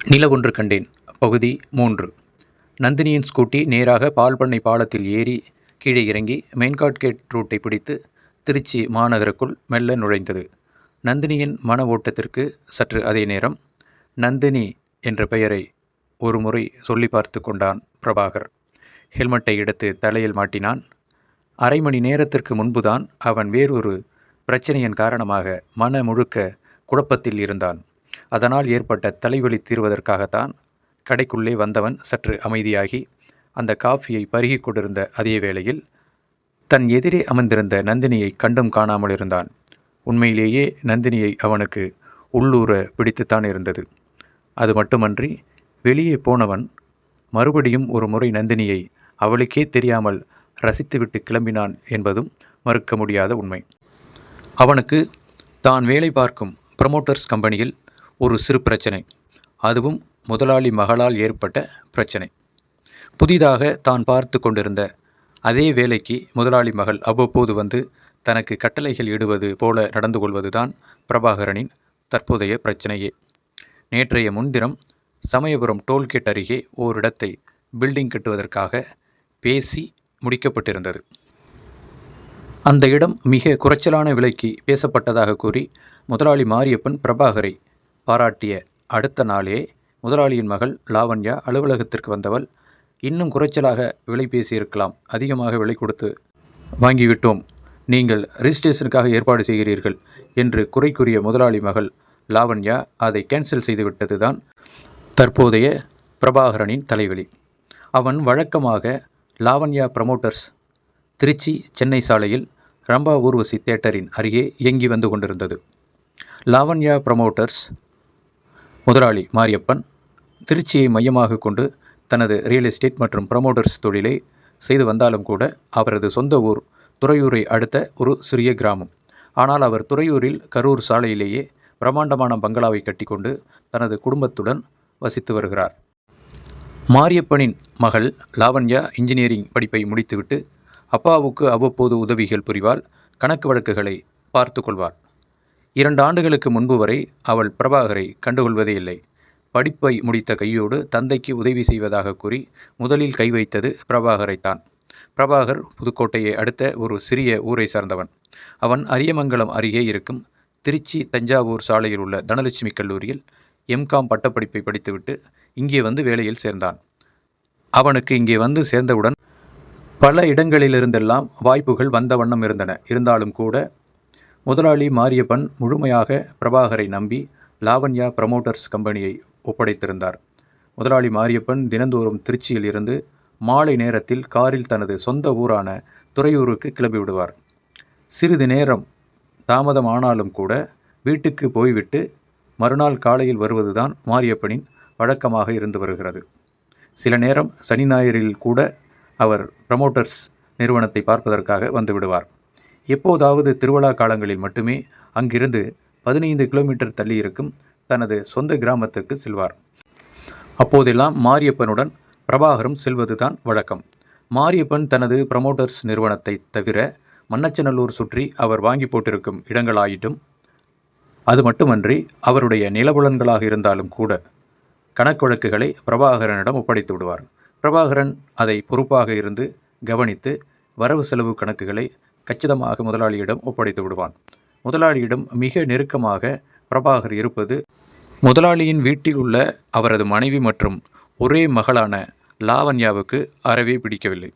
நிலவொன்று கண்டேன். பகுதி 3. நந்தினியின் ஸ்கூட்டி நேராக பால்பண்ணை பாலத்தில் ஏறி கீழே இறங்கி மெயின்காட் கேட் ரூட்டை பிடித்து திருச்சி மாநகருக்குள் மெல்ல நுழைந்தது. நந்தினியின் மன ஓட்டத்திற்கு சற்று அதே நேரம் நந்தினி என்ற பெயரை ஒரு முறை சொல்லி பார்த்து கொண்டான் பிரபாகர். ஹெல்மெட்டை எடுத்து தலையில் மாட்டினான். அரை மணி நேரத்திற்கு முன்புதான் அவன் வேறொரு பிரச்சனையின் காரணமாக மன முழுக்க குழப்பத்தில் இருந்தான். அதனால் ஏற்பட்ட தலைவலி தீர்வதற்காகத்தான் கடைக்குள்ளே வந்தவன் சற்று அமைதியாகி அந்த காஃபியை பருகி கொண்டிருந்த அதே வேளையில் தன் எதிரே அமர்ந்திருந்த நந்தினியை கண்டும் காணாமல் இருந்தான். உண்மையிலேயே நந்தினியை அவனுக்கு உள்ளூர பிடித்துத்தான் இருந்தது. அது மட்டுமன்றி வெளியே போனவன் மறுபடியும் ஒரு முறை நந்தினியை அவளுக்கே தெரியாமல் ரசித்துவிட்டு கிளம்பினான் என்பதும் மறுக்க முடியாத உண்மை. அவனுக்கு தான் வேலை பார்க்கும் ப்ரமோட்டர்ஸ் கம்பெனியில் ஒரு சிறு பிரச்சனை, அதுவும் முதலாளி மகளால் ஏற்பட்ட பிரச்சனை. புதிதாக தான் பார்த்து கொண்டிருந்த அதே வேலைக்கு முதலாளி மகள் அவ்வப்போது வந்து தனக்கு கட்டளைகள் இடுவது போல நடந்து கொள்வதுதான் பிரபாகரனின் தற்போதைய பிரச்சனையே. நேற்றைய முன்தினம் சமயபுரம் டோல்கேட் அருகே ஓரிடத்தை பில்டிங் கட்டுவதற்காக பேசி முடிக்கப்பட்டிருந்தது. அந்த இடம் மிக குறைச்சலான விலைக்கு பேசப்பட்டதாக கூறி முதலாளி மாரியப்பன் பிரபாகரை பாராட்டிய அடுத்த நாளே முதலாளியின் மகள் லாவண்யா அலுவலகத்திற்கு வந்தவள், இன்னும் குறைச்சலாக விலை பேசியிருக்கலாம், அதிகமாக விலை கொடுத்து வாங்கிவிட்டோம், நீங்கள் ரிஜிஸ்ட்ரேஷனுக்காக ஏற்பாடு செய்கிறீர்கள் என்று குறை கூறிய முதலாளி மகள் லாவண்யா அதை கேன்சல் செய்துவிட்டது தான் தற்போதைய பிரபாகரனின் தலைவலி. அவன் வழக்கமாக லாவண்யா ப்ரமோட்டர்ஸ் திருச்சி சென்னை சாலையில் ரம்பா ஊர்வசி தியேட்டரின் அருகே இயங்கி வந்து கொண்டிருந்தது. லாவண்யா ப்ரமோட்டர்ஸ் முதலாளி மாரியப்பன் திருச்சியை மையமாக கொண்டு தனது ரியல் எஸ்டேட் மற்றும் ப்ரமோட்டர்ஸ் தொழிலை செய்து வந்தாலும் கூட அவரது சொந்த ஊர் துறையூரை அடுத்த ஒரு சிறிய கிராமம். ஆனால் அவர் துறையூரில் கரூர் சாலையிலேயே பிரம்மாண்டமான பங்களாவை கட்டிக்கொண்டு தனது குடும்பத்துடன் வசித்து வருகிறார். மாரியப்பனின் மகள் லாவண்யா இன்ஜினியரிங் படிப்பை முடித்துவிட்டு அப்பாவுக்கு அவ்வப்போது உதவிகள் புரிவாள், கணக்கு வழக்குகளை பார்த்து கொள்வாள். 2 ஆண்டுகளுக்கு முன்பு வரை அவள் பிரபாகரை கண்டுகொள்வதே இல்லை. படிப்பை முடித்த கையோடு தந்தைக்கு உதவி செய்வதாக கூறி முதலில் கை வைத்தது பிரபாகரைத்தான். பிரபாகர் புதுக்கோட்டையை அடுத்த ஒரு சிறிய ஊரை சார்ந்தவன். அவன் அரியமங்கலம் அருகே இருக்கும் திருச்சி தஞ்சாவூர் சாலையில் உள்ள தனலட்சுமி கல்லூரியில் எம்காம் பட்டப்படிப்பை படித்துவிட்டு இங்கே வந்து வேலையில் சேர்ந்தான். அவனுக்கு இங்கே வந்து சேர்ந்தவுடன் பல இடங்களிலிருந்தெல்லாம் வாய்ப்புகள் வந்த வண்ணம் இருந்தன. இருந்தாலும் கூட முதலாளி மாரியப்பன் முழுமையாக பிரபாகரை நம்பி லாவண்யா ப்ரமோட்டர்ஸ் கம்பெனியை ஒப்படைத்திருந்தார். முதலாளி மாரியப்பன் தினந்தோறும் திருச்சியில் இருந்து மாலை நேரத்தில் காரில் தனது சொந்த ஊரான துறையூருக்கு கிளம்பிவிடுவார். சிறிது நேரம் தாமதம் ஆனாலும் கூட வீட்டுக்கு போய்விட்டு மறுநாள் காலையில் வருவதுதான் மாரியப்பனின் வழக்கமாக இருந்து வருகிறது. சில நேரம் சனி ஞாயிறில் கூட அவர் ப்ரமோட்டர்ஸ் நிறுவனத்தை பார்ப்பதற்காக வந்து விடுவார். எப்போதாவது திருவிழா காலங்களில் மட்டுமே அங்கிருந்து 15 கிலோமீட்டர் தள்ளி இருக்கும் தனது சொந்த கிராமத்துக்கு செல்வார். அப்போதெல்லாம் மாரியப்பனுடன் பிரபாகரும் செல்வதுதான் வழக்கம். மாரியப்பன் தனது ப்ரமோட்டர்ஸ் நிறுவனத்தை தவிர மண்ணச்சநல்லூர் சுற்றி அவர் வாங்கி போட்டிருக்கும் இடங்களாயிட்டும், அது மட்டுமன்றி அவருடைய நிலபுலன்களாக இருந்தாலும் கூட கணக்கு வழக்குகளை பிரபாகரனிடம் ஒப்படைத்து விடுவார். பிரபாகரன் அதை பொறுப்பாக இருந்து கவனித்து வரவு செலவு கணக்குகளை கச்சிதமாக முதலாளியிடம் ஒப்படைத்து விடுவான். முதலாளியிடம் மிக நெருக்கமாக பிரபாகர் இருப்பது முதலாளியின் வீட்டில் உள்ள அவரது மனைவி மற்றும் ஒரே மகளான லாவண்யாவுக்கு அறவே பிடிக்கவில்லை.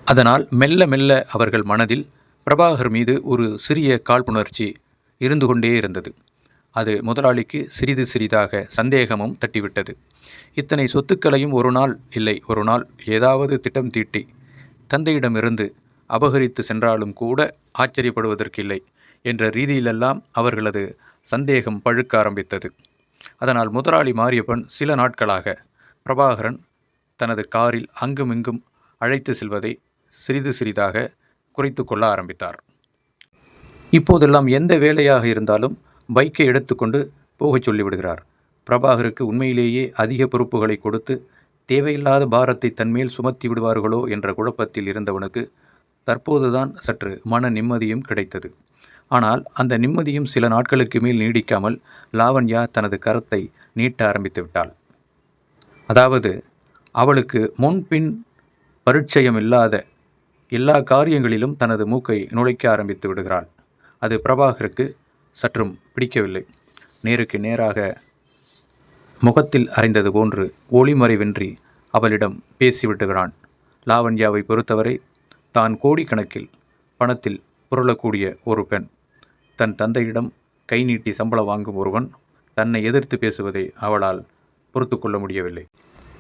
அதனால் மெல்ல மெல்ல அவர்கள் மனதில் பிரபாகர் மீது ஒரு சிறிய காழ்ப்புணர்ச்சி இருந்து கொண்டே இருந்தது. அது முதலாளிக்கு சிறிது சிறிதாக சந்தேகமும் தட்டிவிட்டது. இத்தனை சொத்துக்களையும் ஒரு நாள் இல்லை ஒரு நாள் ஏதாவது திட்டம் தீட்டி தந்தையிடமிருந்து அபகரித்து சென்றாலும் கூட ஆச்சரியப்படுவதற்கில்லை என்ற ரீதியிலெல்லாம் அவர்களது சந்தேகம் பழுக்க ஆரம்பித்தது. அதனால் முதலாளி மாரியப்பன் சில நாட்களாக பிரபாகரன் தனது காரில் அங்குமிங்கும் அழைத்து செல்வதை சிறிது சிறிதாக குறைத்து கொள்ள ஆரம்பித்தார். இப்போதெல்லாம் எந்த வேலையாக இருந்தாலும் பைக்கை எடுத்துக்கொண்டு போகச் சொல்லிவிடுகிறார். பிரபாகருக்கு உண்மையிலேயே அதிக பொறுப்புகளை கொடுத்து தேவையில்லாத பாரத்தை தன்மேல் சுமத்தி விடுவார்களோ என்ற குழப்பத்தில் இருந்தவனுக்கு தற்போதுதான் சற்று மன நிம்மதியும் கிடைத்தது. ஆனால் அந்த நிம்மதியும் சில நாட்களுக்கு மேல் நீடிக்காமல் லாவண்யா தனது கரத்தை நீட்ட ஆரம்பித்து விட்டாள். அதாவது அவளுக்கு முன்பின் பரிச்சயம் இல்லாத எல்லா காரியங்களிலும் தனது மூக்கை நுழைக்க ஆரம்பித்து விடுகிறாள். அது பிரபாகருக்கு சற்றும் பிடிக்கவில்லை. நேருக்கு நேராக முகத்தில் அறைந்தது போன்று ஒளிமறைவின்றி அவளிடம் பேசிவிட்டுகிறான். லாவண்யாவை பொறுத்தவரை தான் கோடிக்கணக்கில் பணத்தில் புரளக்கூடிய ஒரு பெண், தன் தந்தையிடம் கை நீட்டி சம்பளம் வாங்கும் ஒருவன் தன்னை எதிர்த்து பேசுவதை அவளால் பொறுத்து கொள்ள முடியவில்லை.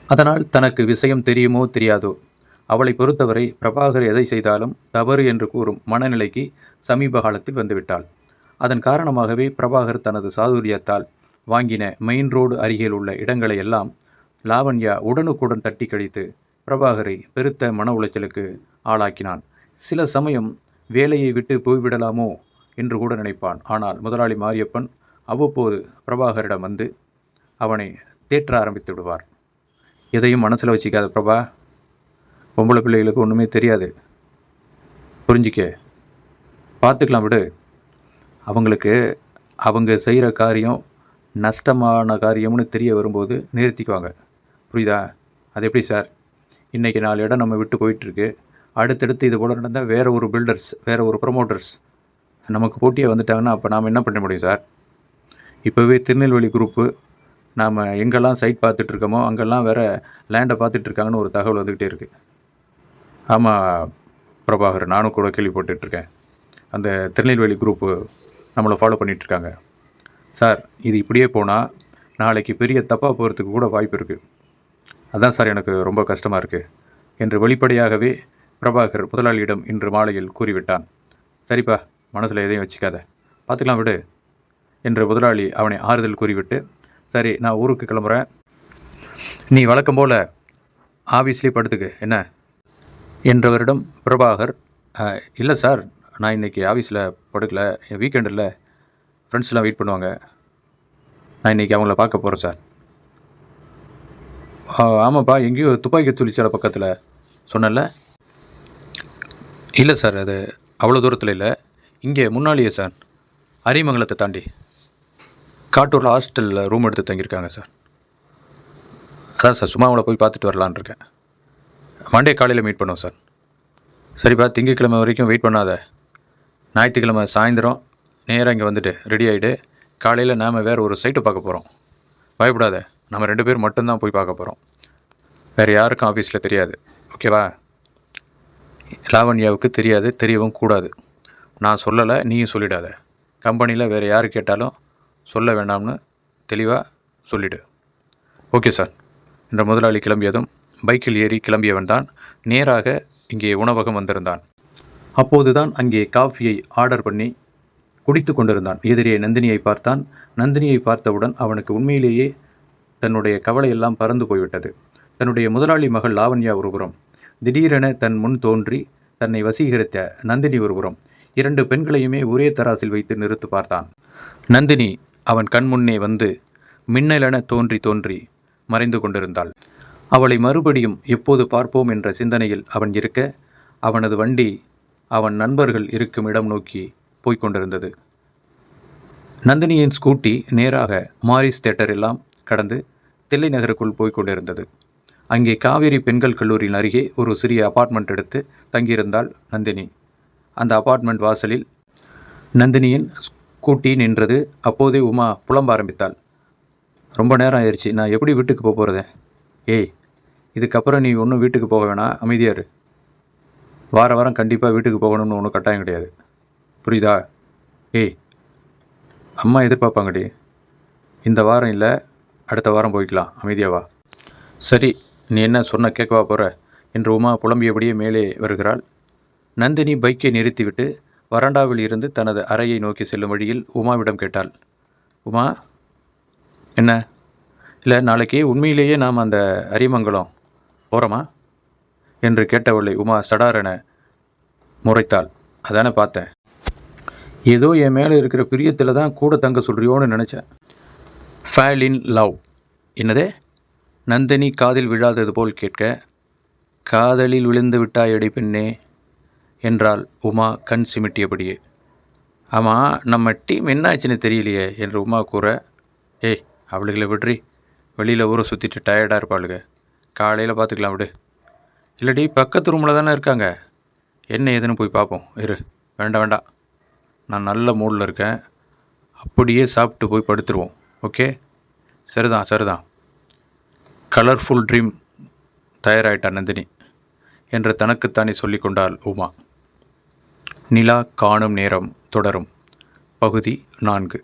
அதனால் தனக்கு விஷயம் தெரியுமோ தெரியாதோ, அவளை பொறுத்தவரை பிரபாகர் எதை செய்தாலும் தவறு என்று கூறும் மனநிலைக்கு சமீப காலத்தில் வந்துவிட்டாள். அதன் காரணமாகவே பிரபாகர் தனது சாதுரியத்தால் வாங்கின மெயின் ரோடு அருகில் உள்ள இடங்களை எல்லாம் லாவண்யா உடனுக்குடன் தட்டி கழித்து பிரபாகரை பெருத்த மன உளைச்சலுக்கு ஆளாக்கினான். சில சமயம் வேலையை விட்டு போய்விடலாமோ என்று கூட நினைப்பான். ஆனால் முதலாளி மாரியப்பன் அவ்வப்போது பிரபாகரிடம் வந்து அவனை தேற்ற ஆரம்பித்து விடுவார். எதையும் மனசில் வச்சிக்காத பிரபா, பொம்பளை பிள்ளைகளுக்கு ஒன்றுமே தெரியாது, புரிஞ்சிக்க, பார்த்துக்கலாம் விடு. அவங்களுக்கு அவங்க செய்கிற காரியம் நஷ்டமான காரியம்னு தெரிய வரும்போது நிறுத்திக்குவாங்க, புரியுதா? அது எப்படி சார்? இன்றைக்கி 4 இடம் நம்ம விட்டு போயிட்டுருக்கு. அடுத்தடுத்து இது போல் நடந்தால் வேறு ஒரு பில்டர்ஸ், வேறு ஒரு ப்ரொமோட்டர்ஸ் நமக்கு போட்டியாக வந்துட்டாங்கன்னா அப்போ நாம் என்ன பண்ண முடியும் சார்? இப்போவே திருநெல்வேலி குரூப்பு நாம் எங்கெல்லாம் சைட் பார்த்துட்ருக்கோமோ அங்கெல்லாம் வேறு லேண்டை பார்த்துட்ருக்காங்கன்னு ஒரு தகவல் வந்துக்கிட்டே இருக்குது. ஆமாம் பிரபாகர், நானும் கூட கேள்விப்பட்டுட்ருக்கேன். அந்த திருநெல்வேலி குரூப்பு நம்மளை ஃபாலோ பண்ணிகிட்ருக்காங்க சார். இது இப்படியே போனால் நாளைக்கு பெரிய தப்பாக போகிறதுக்கு கூட வாய்ப்பு இருக்குது. அதான் சார் எனக்கு ரொம்ப கஷ்டமாக இருக்குது என்று வெளிப்படையாகவே பிரபாகர் முதலாளியிடம் இன்று மாலையில் கூறிவிட்டான். சரிப்பா, மனசில் எதையும் வச்சுக்காத, பார்த்துக்கலாம் விடு என்று முதலாளி அவனை ஆறுதல் கூறிவிட்டு, சரி நான் ஊருக்கு கிளம்புறேன், நீ வழக்கம் போல் ஆஃபீஸ்லேயே படுத்துக்கு என்ன என்றவரிடம் பிரபாகர், இல்லை சார், நான் இன்றைக்கி ஆஃபீஸில் படுக்கல, என் வீக்கெண்டில் ஃப்ரெண்ட்ஸ்லாம் வெயிட் பண்ணுவாங்க, நான் இன்றைக்கி அவங்கள பார்க்க போகிறேன் சார். ஆமாப்பா, எங்கேயோ துப்பாக்கி தொழிற்சாலை பக்கத்தில் சொன்னல? இல்லை சார், அது அவ்வளோ தூரத்தில் இல்லை, இங்கே முன்னாலேயே சார், அரிமங்கலத்தை தாண்டி காட்டூரில் ஹாஸ்டலில் ரூம் எடுத்து தங்கியிருக்காங்க சார். அதான் சார், சும்மா அவங்கள போய் பார்த்துட்டு வரலான் இருக்கேன். மண்டே காலையில் மீட் பண்ணுவோம் சார். சரிப்பா, திங்கட்கிழமை வரைக்கும் வெயிட் பண்ணாத, ஞாயிற்றுக்கிழமை சாயந்தரம் நேராக இங்கே வந்துட்டு ரெடி ஆகிட்டு காலையில் நாம் வேறு ஒரு சைட்டை பார்க்க போகிறோம். பயப்படாத, நம்ம 2 பேர் மட்டும்தான் போய் பார்க்க போகிறோம், வேறு யாருக்கும் ஆஃபீஸில் தெரியாது, ஓகேவா? லாவண்யாவுக்கு தெரியாது, தெரியவும் கூடாது. நான் சொல்லலை, நீயும் சொல்லிடாத. கம்பெனியில் வேறு யார் கேட்டாலும் சொல்ல வேண்டாம்னு தெளிவாக சொல்லிவிடு. ஓகே சார் என்ற முதலாளி கிளம்பியதும் பைக்கில் ஏறி கிளம்பியவன் தான் நேராக இங்கே உணவகம் வந்திருந்தான். அப்போதுதான் அங்கே காஃபியை ஆர்டர் பண்ணி குடித்து கொண்டிருந்தான். எதிரே நந்தினியை பார்த்தான். நந்தினியை பார்த்தவுடன் அவனுக்கு உண்மையிலேயே தன்னுடைய கவலையெல்லாம் பறந்து போய்விட்டது. தன்னுடைய முதலாளி மகள் லாவண்யா ஒருபுறம், திடீரென தன் முன் தோன்றி தன்னை வசீகரித்த நந்தினி ஒருபுறம், 2 பெண்களையுமே ஒரே தராசில் வைத்து நிறுத்து பார்த்தான். நந்தினி அவன் கண் முன்னே வந்து மின்னலென தோன்றி மறைந்து கொண்டிருந்தாள். அவளை மறுபடியும் எப்போது பார்ப்போம் என்ற சிந்தனையில் அவன் இருக்க, அவனது வண்டி அவன் நண்பர்கள் இருக்கும் இடம் நோக்கி போய்கொண்டிருந்தது. நந்தினியின் ஸ்கூட்டி நேராக மாரிஸ் தியேட்டர் எல்லாம் கடந்து தில்லை நகருக்குள் போய்கொண்டிருந்தது. அங்கே காவேரி பெண்கள் கல்லூரியின் அருகே ஒரு சிறிய அபார்ட்மெண்ட் எடுத்து தங்கியிருந்தாள் நந்தினி. அந்த அபார்ட்மெண்ட் வாசலில் நந்தினியின் ஸ்கூட்டி நின்றது. அப்போதே உமா புலம்ப ஆரம்பித்தாள். ரொம்ப நேரம் ஆயிடுச்சு, நான் எப்படி வீட்டுக்கு போகிறது? ஏய், இதுக்கப்புறம் நீ ஒன்றும் வீட்டுக்கு போக வேணாம், அமைதியாக இரு. வாரம் கண்டிப்பாக வீட்டுக்கு போகணும்னு ஒன்றும் கட்டாயம் கிடையாது, புரியுதா? ஏய், அம்மா எதிர்பார்ப்பாங்கடி. இந்த வாரம் இல்லை, அடுத்த வாரம் போய்க்கலாம், அமைதியாக வா. சரி, நீ என்ன சொன்ன கேட்கவா போகிற என்று உமா புலம்பியபடியே மேலே வருகிறாள். நந்தினி பைக்கை நிறுத்திவிட்டு வராண்டாவில் இருந்து தனது அறையை நோக்கி செல்லும் வழியில் உமாவிடம் கேட்டாள். உமா, என்ன? இல்லை, நாளைக்கு உண்மையிலேயே நாம் அந்த அரிமங்கலம் போகிறோமா என்று கேட்டவளை உமா சடாரென முறைத்தாள். அதானே பார்த்தேன், ஏதோ என் மேலே இருக்கிற பிரியத்தில் தான் கூட தங்க சொல்கிறியோன்னு நினச்சேன். ஃபேல் இன் லவ் என்னதே? நந்தினி காதில் விழாதது போல் கேட்க, காதலில் விழுந்து விட்டாயடி பெண்ணே என்றாள் உமா கண் சிமிட்டியபடியே. ஆமாம், நம்ம டீம் என்ன ஆச்சுன்னு தெரியலையே என்று உமா கூற, ஏய் அவளுகளை விட்றி, வெளியில் ஊரை சுற்றிட்டு டயர்டாக இருப்பாளுங்க. காலையில் பார்த்துக்கலாம் விடு. இல்லடி, பக்கத்து ரூமில் தானே இருக்காங்க. என்ன ஏதுன்னு போய் பார்ப்போம். வேண்டாம் வேண்டாம், நான் நல்ல மூடில் இருக்கேன். அப்படியே சாப்பிட்டு போய் படுத்துருவோம். ஓகே? சரிதான். கலர்ஃபுல் ட்ரீம் தயாராகிட்டா நந்தினி என்று தனக்குத்தானே சொல்லி கொண்டாள் உமா. நிலா காணும் நேரம் தொடரும். பகுதி 4.